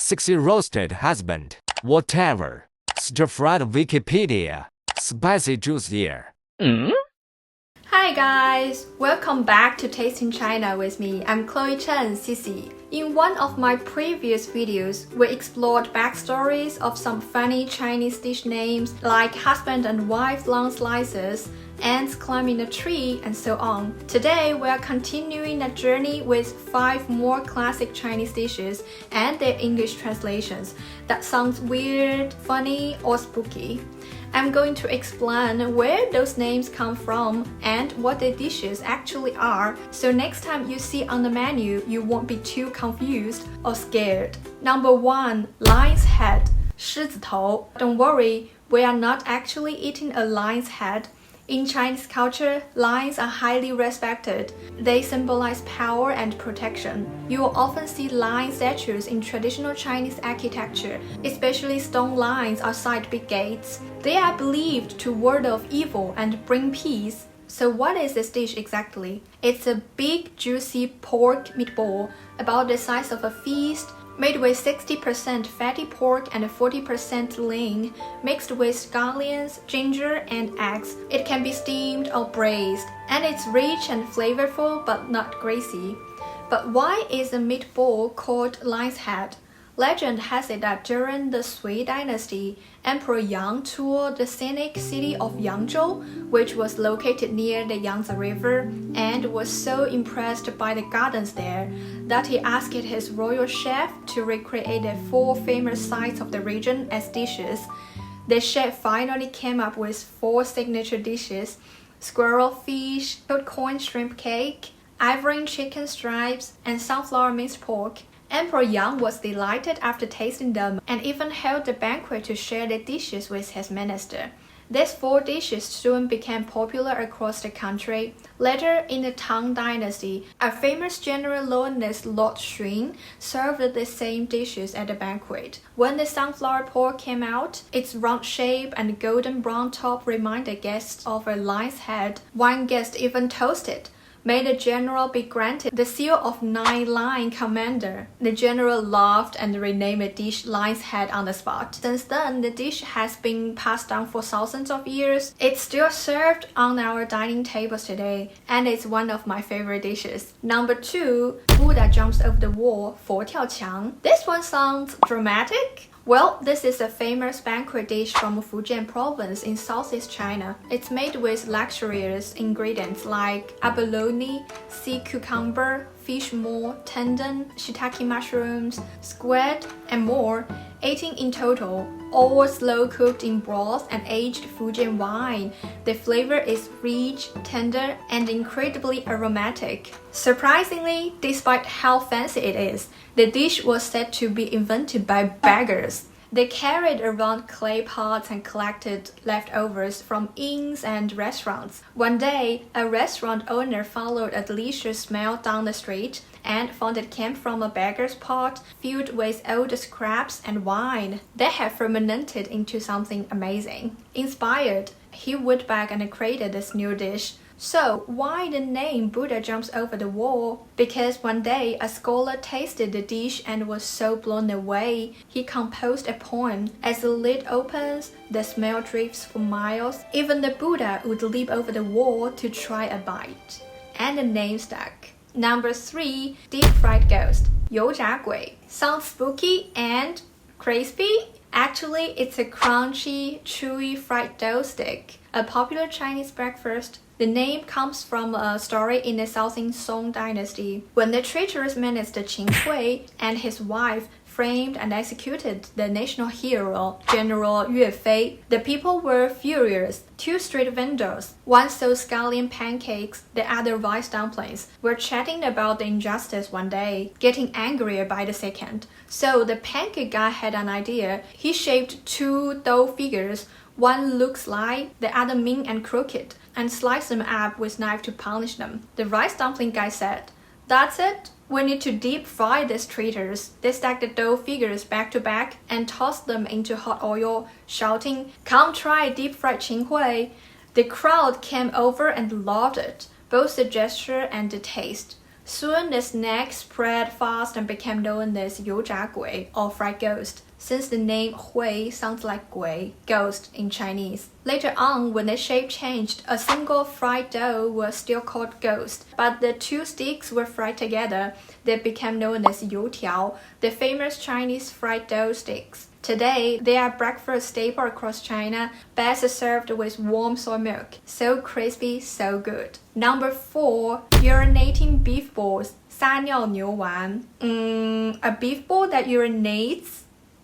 sexy roasted husband, whatever, stir-fried Wikipedia, spicy juice here. Hi guys! Welcome back to Tasting China with me. I'm Chloe Chen, Cici. In one of my previous videos, we explored backstories of some funny Chinese dish names like husband and wife long slices, ants climbing a tree, and so on. Today, we are continuing a journey with 5 more classic Chinese dishes and their English translations that sounds weird, funny, or spooky. I'm going to explain where those names come from and what the dishes actually are, so next time you see on the menu, you won't be too confused or scared. Number 1. Lion's head, 狮子头. Don't worry, we are not actually eating a lion's head. In Chinese culture, lions are highly respected. They symbolize power and protection. You will often see lion statues in traditional Chinese architecture, especially stone lions outside big gates. They are believed to ward off evil and bring peace. So what is this dish exactly? It's a big, juicy pork meatball about the size of a fist, made with 60% fatty pork and 40% lean, mixed with scallions, ginger, and eggs. It can be steamed or braised, and it's rich and flavorful but not greasy. But why is a meatball called lion's head? Legend has it that during the Sui dynasty, Emperor Yang toured the scenic city of Yangzhou, which was located near the Yangtze River, and was so impressed by the gardens there that he asked his royal chef to recreate the 4 famous sites of the region as dishes. The chef finally came up with 4 signature dishes: squirrel fish, cold corn shrimp cake, ivory chicken stripes, and sunflower minced pork. Emperor Yang was delighted after tasting them and even held a banquet to share the dishes with his minister. These 4 dishes soon became popular across the country. Later, in the Tang Dynasty, a famous general known as Lord Xun served the same dishes at the banquet. When the sunflower pork came out, its round shape and golden brown top reminded guests of a lion's head. One guest even toasted. May the general be granted the seal of 9 lion commander. The general laughed and renamed the dish lion's head on the spot. Since then, the dish has been passed down for thousands of years. It's still served on our dining tables today, and it's one of my favorite dishes. Number 2, Buddha jumps over the wall, 佛跳墙. This one sounds dramatic. Well, this is a famous banquet dish from Fujian province in southeast China. It's made with luxurious ingredients like abalone, sea cucumber, fish maw, tendon, shiitake mushrooms, squid, and more, 18 in total, all slow cooked in broth and aged Fujian wine. The flavor is rich, tender, and incredibly aromatic. Surprisingly, despite how fancy it is, the dish was said to be invented by beggars. They carried around clay pots and collected leftovers from inns and restaurants. One day, a restaurant owner followed a delicious smell down the street and found it came from a beggar's pot filled with old scraps and wine. They had fermented into something amazing. Inspired, he went back and created this new dish. So, why the name Buddha jumps over the wall? Because one day a scholar tasted the dish and was so blown away, he composed a poem. As the lid opens, the smell drifts for miles. Even the Buddha would leap over the wall to try a bite. And the name stuck. Number 3, deep fried ghost, 油炸鬼. Sounds spooky and crispy? Actually, it's a crunchy, chewy fried dough stick, a popular Chinese breakfast. The name comes from a story in the Southern Song dynasty, when the treacherous minister Qin Hui and his wife framed and executed the national hero, General Yue Fei. The people were furious. 2 street vendors, one sold scallion pancakes, the other rice dumplings, were chatting about the injustice one day, getting angrier by the second. So the pancake guy had an idea. He shaped 2 dough figures. One looks like, the other mean and crooked, and sliced them up with knife to punish them. The rice dumpling guy said, "That's it. We need to deep fry these traitors." They stacked the dough figures back to back and tossed them into hot oil, shouting, "Come try deep fried Qin Hui." The crowd came over and loved it, both the gesture and the taste. Soon the snack spread fast and became known as 油炸鬼 or fried ghost, since the name Hui sounds like 鬼, ghost in Chinese. Later on, when the shape changed, a single fried dough was still called ghost, but the two sticks were fried together. They became known as 油条, the famous Chinese fried dough sticks. Today, they are breakfast staple across China, best served with warm soy milk. So crispy, so good. Number 4, urinating beef balls, 撒尿牛丸. A beef ball that urinates?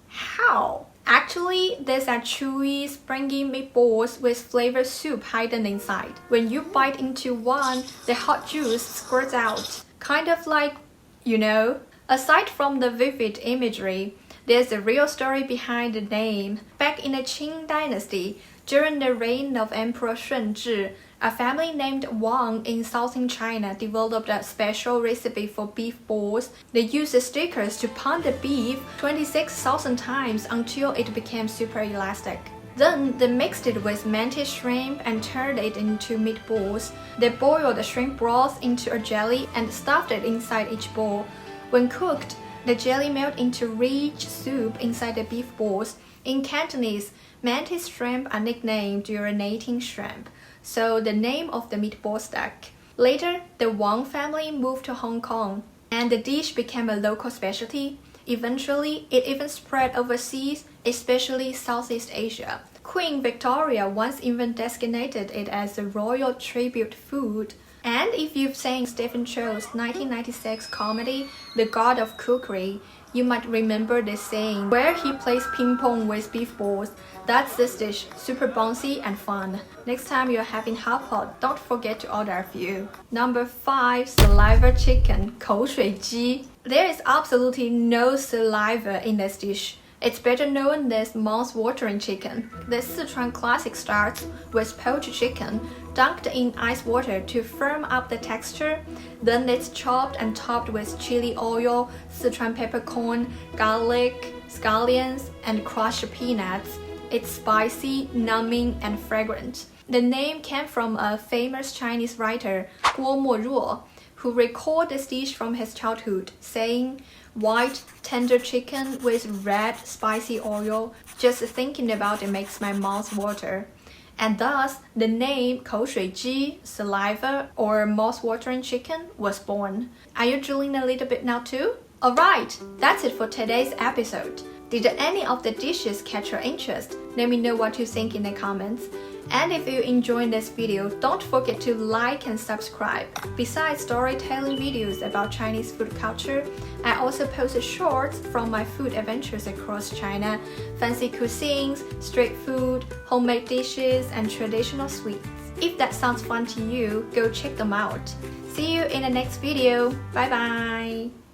How? Actually, these are chewy, springy meatballs with flavored soup hidden inside. When you bite into one, the hot juice squirts out. Kind of like, Aside from the vivid imagery, there's a real story behind the name. Back in the Qing dynasty, during the reign of Emperor Shunzhi, a family named Wang in southern China developed a special recipe for beef balls. They used the stickers to pound the beef 26,000 times until it became super elastic. Then they mixed it with mantis shrimp and turned it into meatballs. They boiled the shrimp broth into a jelly and stuffed it inside each ball. When cooked, the jelly melted into rich soup inside the beef balls. In Cantonese, mantis shrimp are nicknamed urinating shrimp, so the name of the meatball stuck. Later, the Wang family moved to Hong Kong, and the dish became a local specialty. Eventually, it even spread overseas, especially Southeast Asia. Queen Victoria once even designated it as a royal tribute food. And if you've seen Stephen Chow's 1996 comedy, The God of Cookery, you might remember this scene where he plays ping pong with beef balls. That's this dish, super bouncy and fun. Next time you're having hot pot, don't forget to order a few. Number 5, Saliva Chicken, 口水鸡. There is absolutely no saliva in this dish. It's better known as mouth-watering chicken. The Sichuan classic starts with poached chicken, dunked in ice water to firm up the texture. Then it's chopped and topped with chili oil, Sichuan peppercorn, garlic, scallions, and crushed peanuts. It's spicy, numbing, and fragrant. The name came from a famous Chinese writer, Guo Moruo, who recalled this dish from his childhood, saying, "White, tender chicken with red, spicy oil. Just thinking about it makes my mouth water." And thus, the name 口水鸡, saliva, or mouth-watering chicken, was born. Are you drooling a little bit now too? Alright, that's it for today's episode. Did any of the dishes catch your interest? Let me know what you think in the comments. And if you enjoyed this video, don't forget to like and subscribe. Besides storytelling videos about Chinese food culture, I also post shorts from my food adventures across China, fancy cuisines, street food, homemade dishes, and traditional sweets. If that sounds fun to you, go check them out. See you in the next video. Bye bye!